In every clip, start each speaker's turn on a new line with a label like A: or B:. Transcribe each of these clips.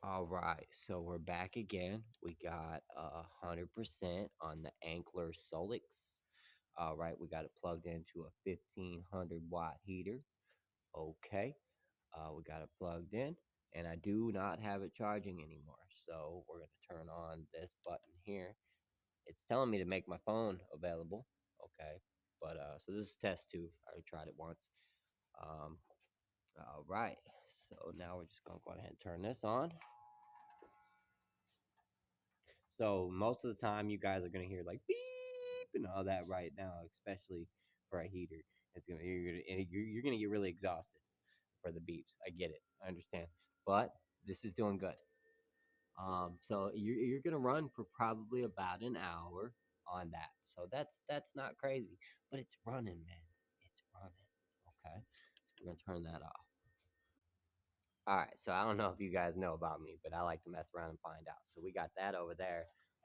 A: All right, so we're back again. We got 100% on the Anker solix. All right, we got it plugged into a 1500-watt heater. Okay, we got it plugged in, and I do not have it charging anymore. So we're gonna turn on this button here. It's telling me to make my phone available. Okay, but so this is test two. I already tried it once. Um, all right, so now we're just gonna go ahead and turn this on. So most of the time, you guys are gonna hear like beep and all that right now, especially for a heater. You're gonna get really exhausted for the beeps. I get it, I understand, but this is doing good. So you're gonna run for probably about an hour on that. So that's not crazy, but it's running, man. It's running. Okay, so we're gonna turn that off. All right, so I don't know if you guys know about me, but I like to mess around and find out. So we got that over there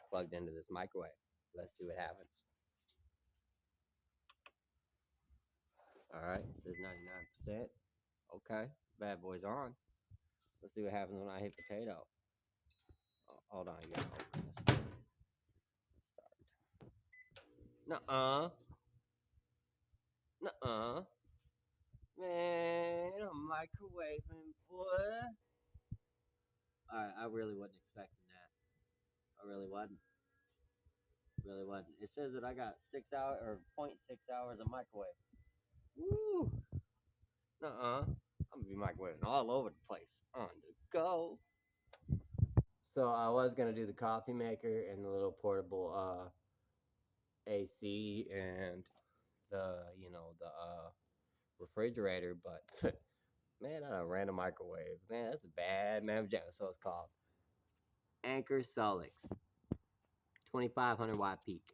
A: plugged into this microwave. Let's see what happens. All right, it says 99%. Okay, bad boy's on. Let's see what happens when I hit potato. Oh, hold on, you gotta open this. Start. Nuh-uh. Nuh-uh. Man, I'm microwaving, boy. Alright, I really wasn't expecting that. I really wasn't. Really wasn't. It says that I got 6 hours or 0.6 hours of microwave. Woo! Uh-uh. I'm gonna be microwaving all over the place. On the go. So I was gonna do the coffee maker and the little portable AC and the refrigerator, but man, I ran a microwave. Man, that's a bad man jam. So it's called Anker solix, 2500-watt peak.